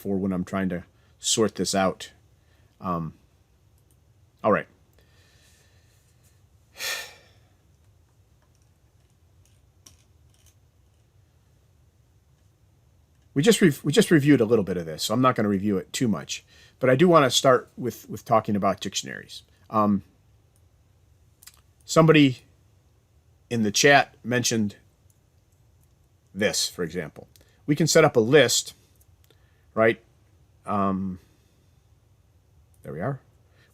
for when I'm trying to sort this out. All right. We just reviewed a little bit of this, so I'm not going to review it too much. But I do want to start with talking about dictionaries. Somebody in the chat mentioned this, for example. We can set up a list, right? There we are.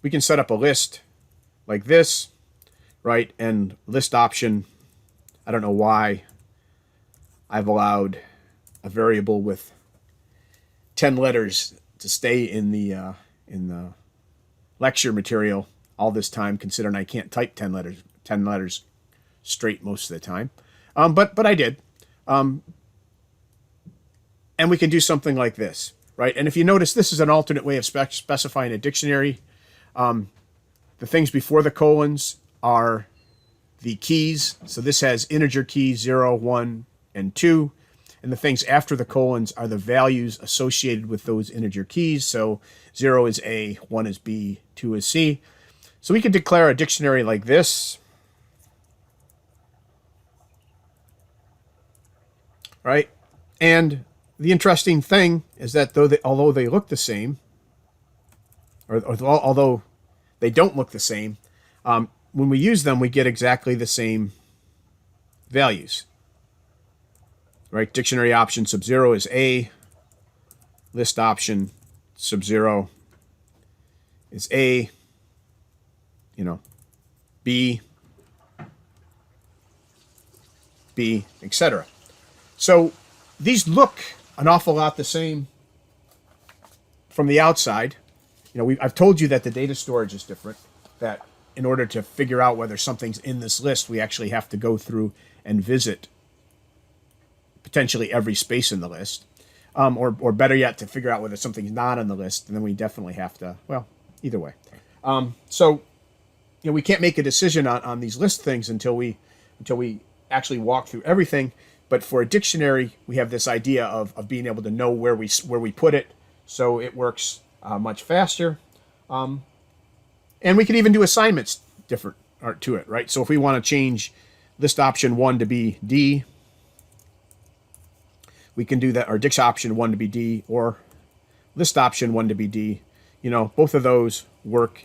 We can set up a list like this, right? And list option, I don't know why I've allowed a variable with 10 letters to stay in the lecture material all this time, considering I can't type 10 letters straight most of the time. But I did. And we can do something like this, right? And if you notice, this is an alternate way of specifying a dictionary. The things before the colons are the keys. So this has integer keys 0, 1, and 2. And the things after the colons are the values associated with those integer keys. So 0 is A, 1 is B, 2 is C. So we could declare a dictionary like this. Right? And the interesting thing is that although they look the same, or although they don't look the same, when we use them, we get exactly the same values. Right? Dictionary option sub 0 is A. List option sub 0 is A. B, etc. So these look an awful lot the same from the outside. I've told you that the data storage is different, that in order to figure out whether something's in this list, we actually have to go through and visit potentially every space in the list. Or better yet, to figure out whether something's not on the list, and then we definitely have to, well, either way. So we can't make a decision on these list things until we actually walk through everything. But for a dictionary, we have this idea of being able to know where we put it, so it works much faster. And we can even do assignments different to it, right? So if we want to change list option 1 to be D, we can do that, or dict option 1 to be D, or list option 1 to be D. Both of those work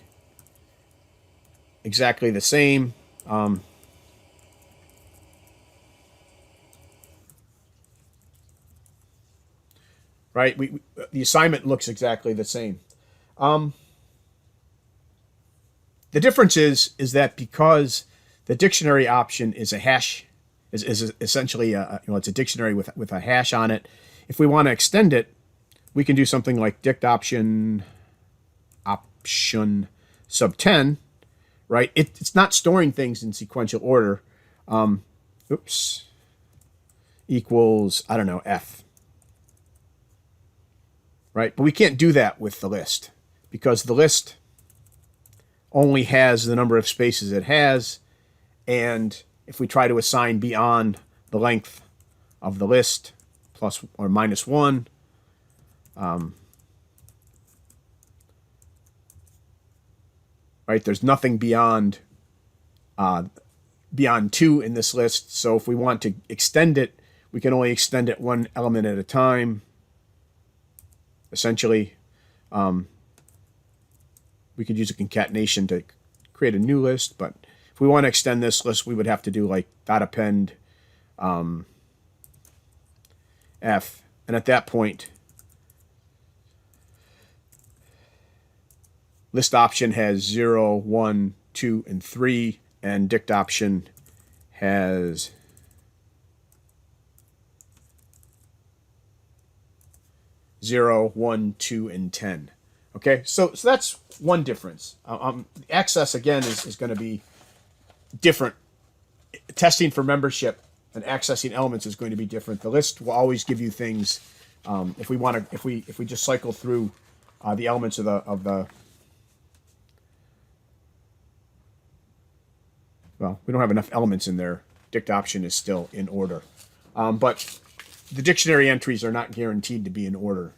exactly the same. Right? The assignment looks exactly the same. The difference is that because the dictionary option is a hash, is essentially it's a dictionary with a hash on it. If we want to extend it, we can do something like dict option sub 10. Right? It's not storing things in sequential order. Equals, I don't know, F. Right? But we can't do that with the list, because the list only has the number of spaces it has, and if we try to assign beyond the length of the list, plus or minus 1, right, there's nothing beyond 2 in this list. So if we want to extend it, we can only extend it one element at a time. Essentially, we could use a concatenation to create a new list, but if we want to extend this list, we would have to do like dot append F, and at that point, list option has 0, 1, 2, and 3, and dict option has 0, 1, 2, and 10. Okay, so that's one difference. Access, again, is going to be different. Testing for membership and accessing elements is going to be different. The list will always give you things. If we just cycle through the elements of the well, we don't have enough elements in there. Dict option is still in order, but the dictionary entries are not guaranteed to be in order.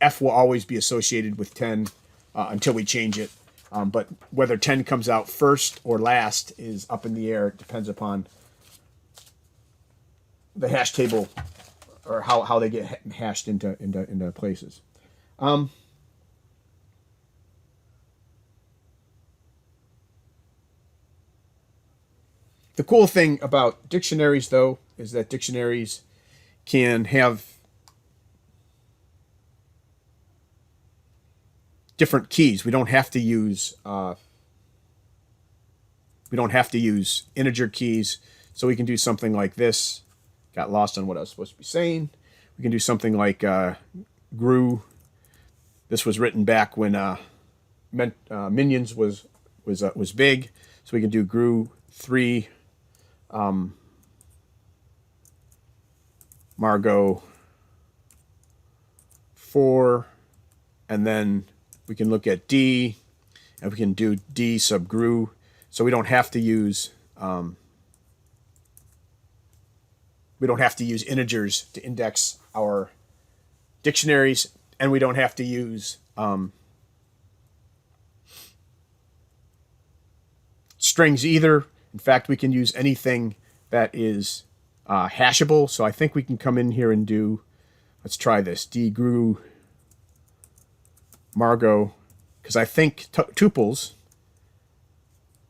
F will always be associated with 10 until we change it. But whether 10 comes out first or last is up in the air. It depends upon the hash table or how they get hashed into places. The cool thing about dictionaries, though, is that dictionaries can have different keys. We don't have to use integer keys, so we can do something like this. Got lost on what I was supposed to be saying. We can do something like grew. This was written back when minions was big, so we can do grew 3 Margot 4, and then we can look at D, and we can do D sub grew. So we don't have to use integers to index our dictionaries, and we don't have to use strings either. In fact, we can use anything that is hashable. So I think we can come in here and do, let's try this, D grew Margot, because I think tuples,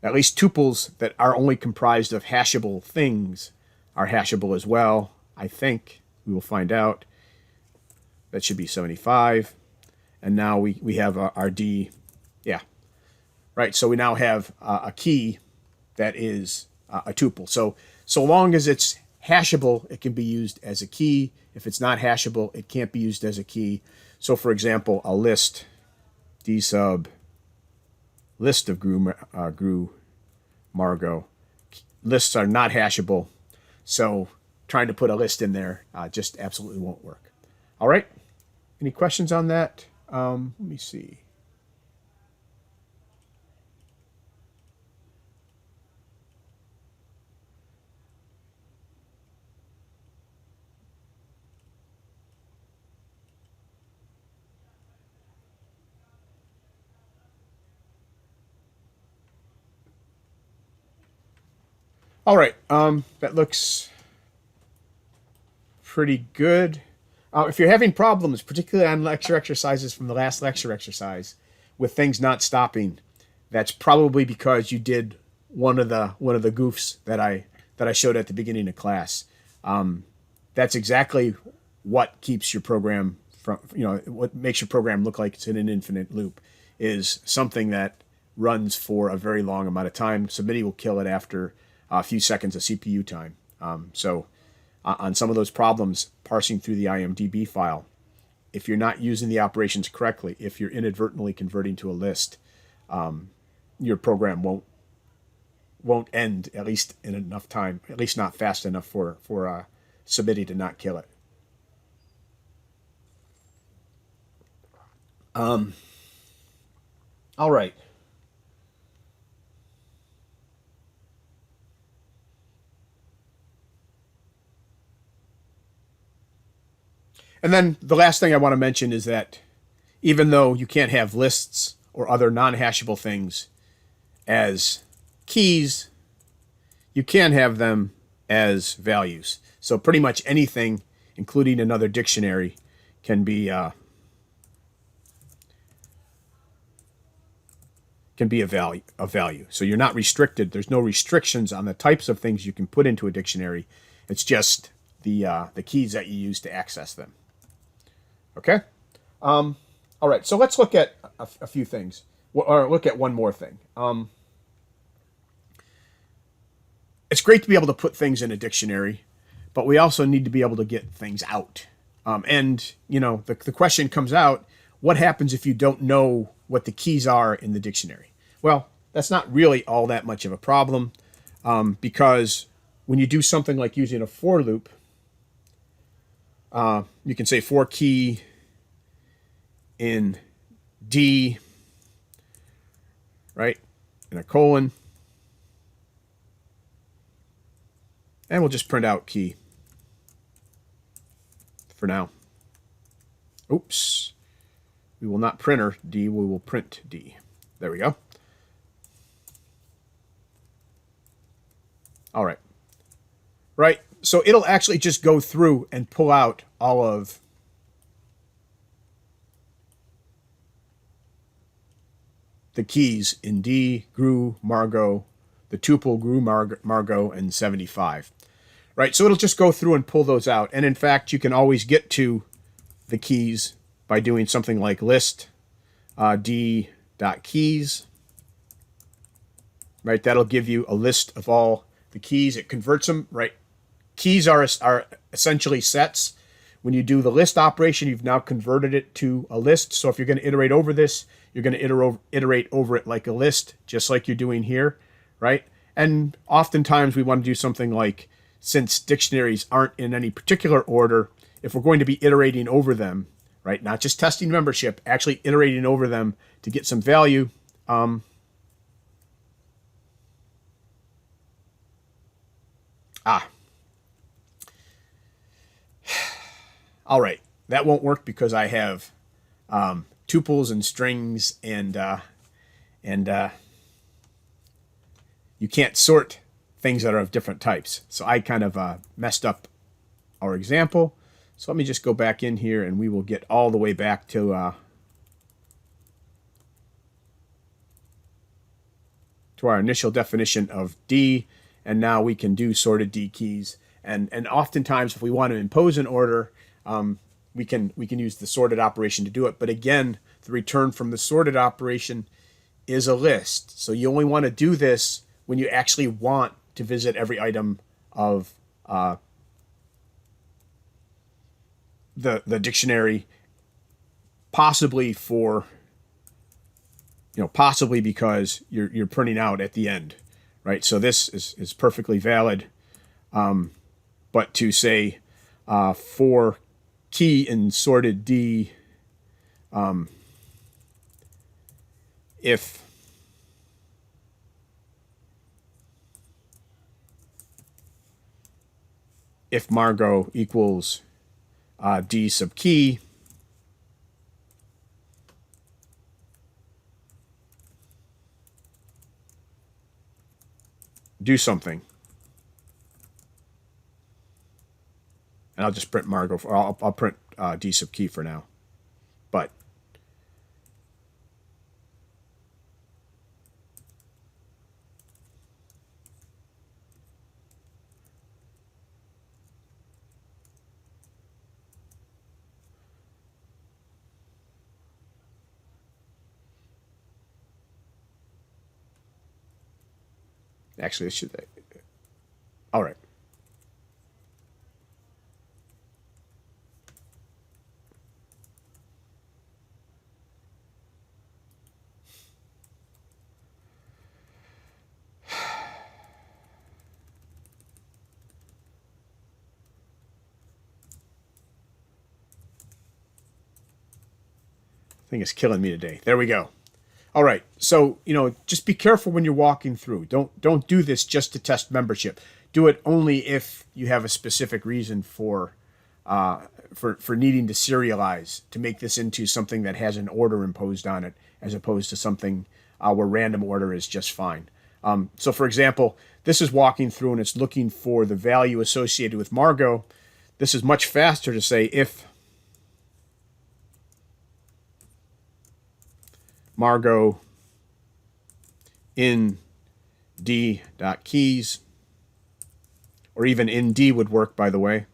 at least tuples that are only comprised of hashable things, are hashable as well. I think we will find out. That should be 75. And now we have our D. Yeah. Right. So we now have a key that is a tuple. So long as it's hashable, it can be used as a key. If it's not hashable, it can't be used as a key. So for example, a list, D sub list of grew Margot. Lists are not hashable. So trying to put a list in there just absolutely won't work. All right. Any questions on that? Let me see. All right, that looks pretty good. If you're having problems, particularly on lecture exercises from the last lecture exercise, with things not stopping, that's probably because you did one of the goofs that I showed at the beginning of class. That's exactly what keeps your program from, what makes your program look like it's in an infinite loop, is something that runs for a very long amount of time. Somebody will kill it after a few seconds of CPU time. So on some of those problems, parsing through the IMDb file, if you're not using the operations correctly, if you're inadvertently converting to a list, your program won't end, at least in enough time, at least not fast enough for somebody to not kill it. All right. And then the last thing I want to mention is that even though you can't have lists or other non-hashable things as keys, you can have them as values. So pretty much anything, including another dictionary, can be a value. So you're not restricted. There's no restrictions on the types of things you can put into a dictionary. It's just the keys that you use to access them. Okay? All right, so let's look at a few things, or look at one more thing. It's great to be able to put things in a dictionary, but we also need to be able to get things out. And, the question comes out, what happens if you don't know what the keys are in the dictionary? Well, that's not really all that much of a problem, because when you do something like using a for loop, you can say for key in D, right, and a colon, and we'll just print out key for now. Oops. We will not printer D, we will print D. There we go. All right. Right, so it'll actually just go through and pull out all of the keys in D, GRU, Margot, the tuple GRU, Margot, and 75. Right, so it'll just go through and pull those out. And in fact, you can always get to the keys by doing something like list D.keys. Right, that'll give you a list of all the keys. It converts them, right? Keys are essentially sets. When you do the list operation, you've now converted it to a list. So if you're going to iterate over this, you're going to iterate over it like a list, just like you're doing here, right? And oftentimes we want to do something like, since dictionaries aren't in any particular order, if we're going to be iterating over them, right, not just testing membership, actually iterating over them to get some value, all right, that won't work because I have tuples and strings, and you can't sort things that are of different types. So I kind of messed up our example. So let me just go back in here, and we will get all the way back to our initial definition of D, and now we can do sorted D keys. And oftentimes, if we want to impose an order, we can use the sorted operation to do it. But again, the return from the sorted operation is a list. So you only want to do this when you actually want to visit every item of the dictionary, possibly for, possibly because you're printing out at the end, right? So this is perfectly valid. But to say for key in sorted D, if Margot equals D sub key, do something. And I'll just print Margot, or I'll print D sub key for now. But actually, it should. All right. Thing is killing me today. There we go. All right. So, just be careful when you're walking through. Don't do this just to test membership. Do it only if you have a specific reason for needing to serialize, to make this into something that has an order imposed on it, as opposed to something where random order is just fine. So, for example, this is walking through and it's looking for the value associated with Margot. This is much faster to say if Margot in D.keys, or even in D would work, by the way.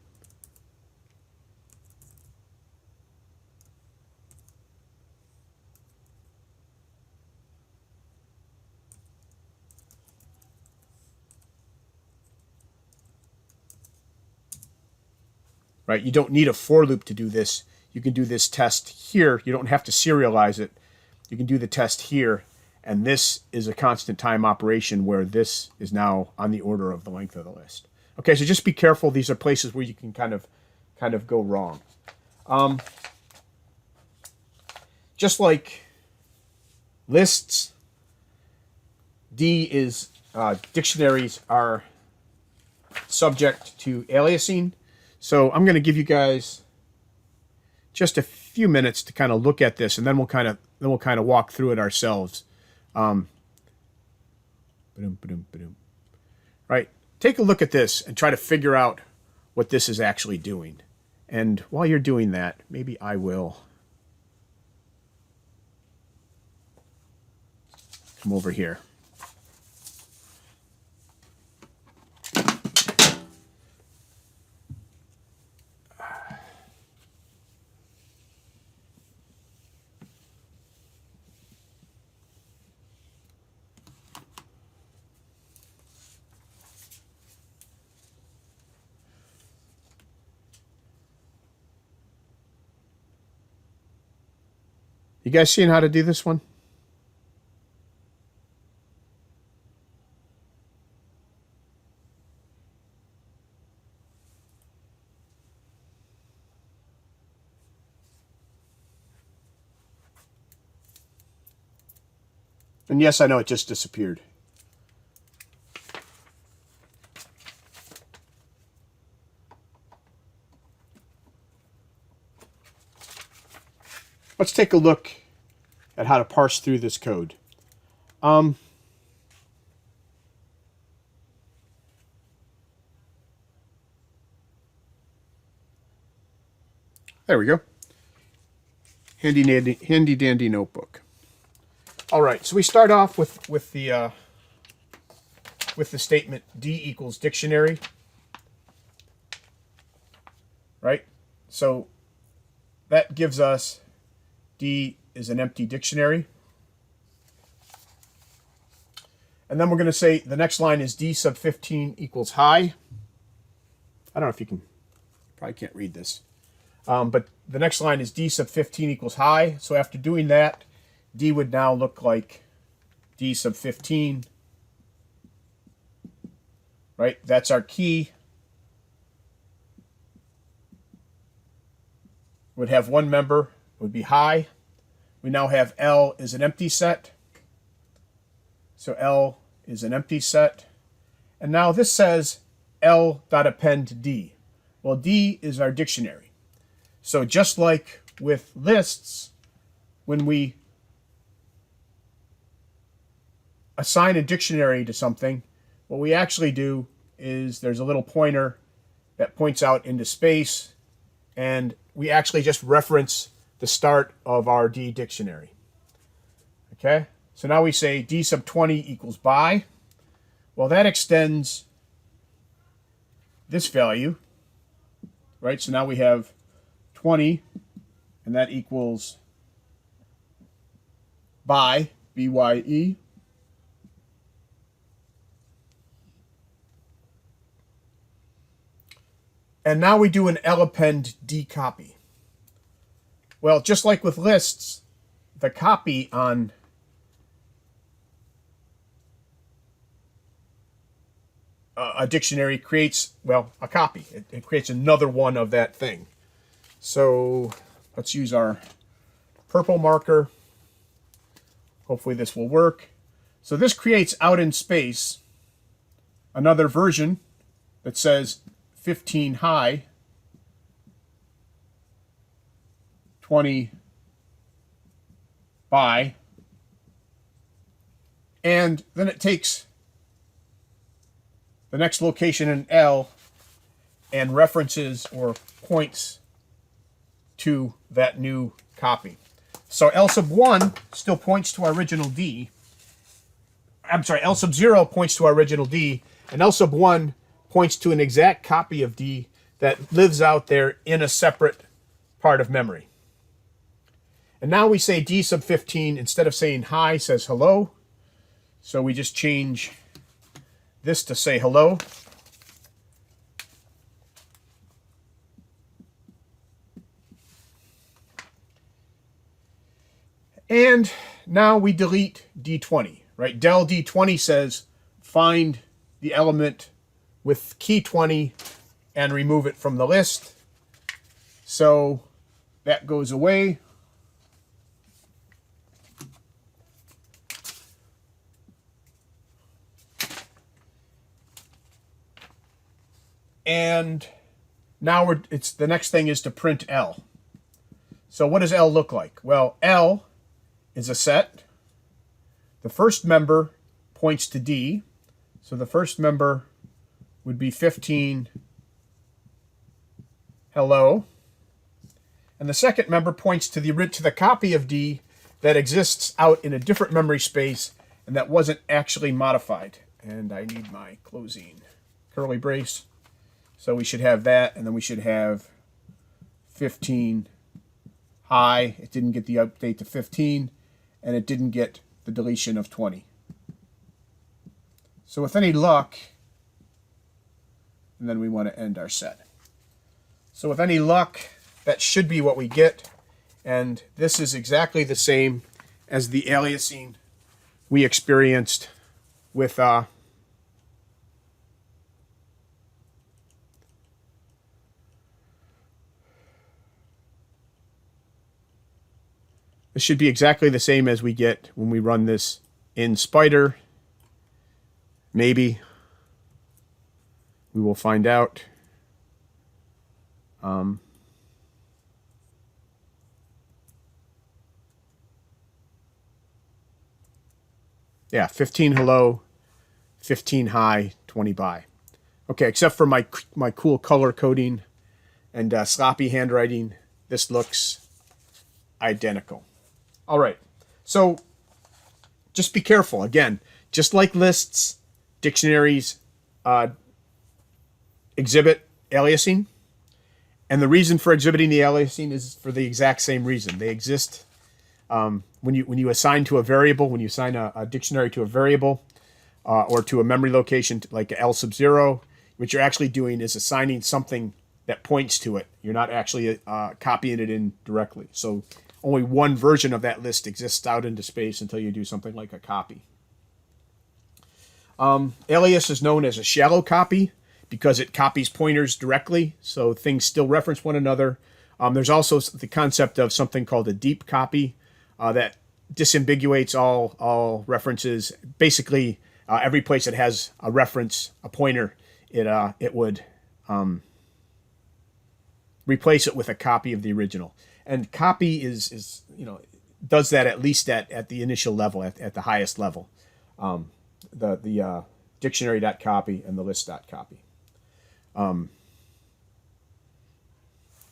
Right? You don't need a for loop to do this. You can do this test here. You don't have to serialize it. You can do the test here, and this is a constant time operation where this is now on the order of the length of the list. Okay, so just be careful. These are places where you can kind of go wrong. Just like lists, D is dictionaries are subject to aliasing. So I'm going to give you guys just a few few minutes to kind of look at this, and then we'll kind of walk through it ourselves. Right? Take a look at this and try to figure out what this is actually doing. And while you're doing that, maybe I will come over here. You guys seeing how to do this one? And yes, I know it just disappeared. Let's take a look at how to parse through this code. There we go. Handy dandy notebook. All right, so we start off with the statement D equals dictionary. Right? So that gives us D is an empty dictionary. And then we're going to say the next line is D sub 15 equals high. I don't know if you can, probably can't read this. But the next line is D sub 15 equals high. So after doing that, D would now look like D sub 15. Right? That's our key. Would have one member, would be high. We now have L is an empty set. So L is an empty set. And now this says L dot append D. Well, D is our dictionary. So just like with lists, when we assign a dictionary to something, what we actually do is there's a little pointer that points out into space, and we actually just reference the start of our D dictionary. Okay? So now we say D sub 20 equals by. Well, that extends this value, right? So now we have 20, and that equals by, B-Y-E. And now we do an L append D copy. Well, just like with lists, the copy on a dictionary creates, well, a copy. It creates another one of that thing. So let's use our purple marker. Hopefully this will work. So this creates out in space another version that says 15 high, 20 by, and then it takes the next location in L and references or points to that new copy. So L sub 1 still points to our original D. I'm sorry, L sub 0 points to our original D, and L sub 1 points to an exact copy of D that lives out there in a separate part of memory. And now we say D sub 15, instead of saying hi, says hello. So we just change this to say hello. And now we delete D20, right? Del D20 says find the element with key 20 and remove it from the list. So that goes away. And now it's the next thing is to print L. So what does L look like? Well, L is a set. The first member points to D. So the first member would be 15, hello. And the second member points to the copy of D that exists out in a different memory space and that wasn't actually modified. And I need my closing curly brace. So we should have that, and then we should have 15 high. It didn't get the update to 15, and it didn't get the deletion of 20. So with any luck, and then we want to end our set. So with any luck, that should be what we get. And this is exactly the same as the aliasing we experienced with this should be exactly the same as we get when we run this in Spider. Maybe. We will find out. Yeah, 15 hello, 15 high, 20 by. Okay, except for my cool color coding and sloppy handwriting, this looks identical. All right, so just be careful. Again, just like lists, dictionaries exhibit aliasing. And the reason for exhibiting the aliasing is for the exact same reason. They exist when you assign to a variable, when you assign a dictionary to a variable or to a memory location like L sub 0, what you're actually doing is assigning something that points to it. You're not actually copying it in directly. So only one version of that list exists out into space until you do something like a copy. Alias is known as a shallow copy because it copies pointers directly, so things still reference one another. There's also the concept of something called a deep copy that disambiguates all references. Basically, every place it has a reference, a pointer, it would replace it with a copy of the original. And copy is does that at least at the initial level, at the highest level. The dictionary.copy and the list.copy.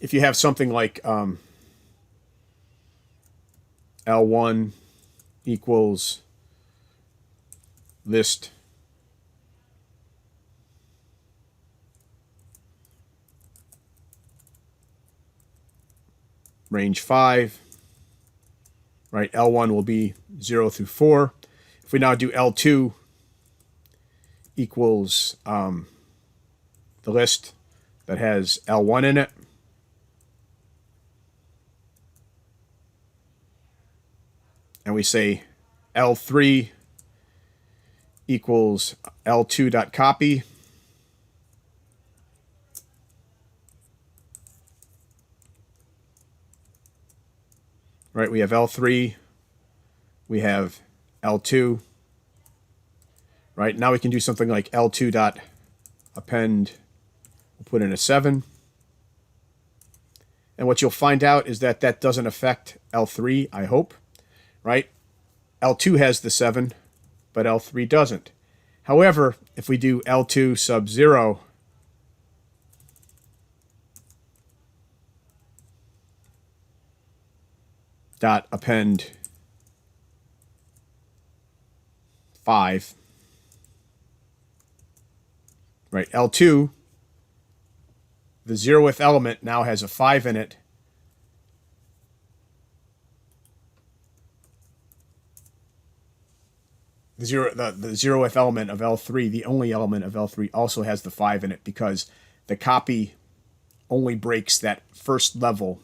If you have something like L1 equals list range 5, right? L1 will be 0 through 4. If we now do L2 equals the list that has L1 in it, and we say L3 equals L2.copy, right? We have L3, we have L2, right? Now we can do something like L2.append, we'll put in a 7. And what you'll find out is that that doesn't affect L3, I hope, right? L2 has the 7, but L3 doesn't. However, if we do L2 sub 0, dot append 5, right? L2, the 0th element now has a 5 in it. The 0th element of L3, the only element of L3, also has the 5 in it because the copy only breaks that first level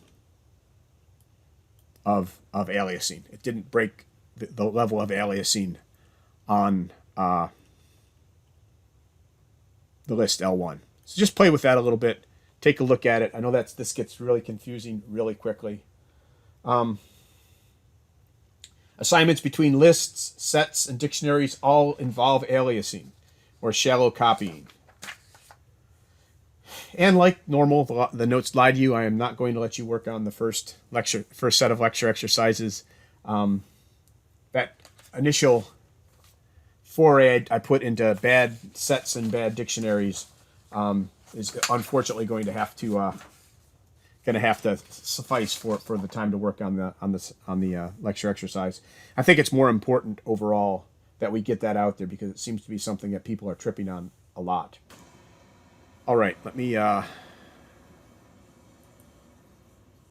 of aliasing. It didn't break the level of aliasing on the list L1. So just play with that a little bit. Take a look at it. I know this gets really confusing really quickly. Assignments between lists, sets, and dictionaries all involve aliasing or shallow copying. And like normal, the notes lie to you. I am not going to let you work on the first set of lecture exercises. That initial foray I put into bad sets and bad dictionaries is unfortunately going to have to suffice for the time to work on the lecture exercise. I think it's more important overall that we get that out there because it seems to be something that people are tripping on a lot. All right, let me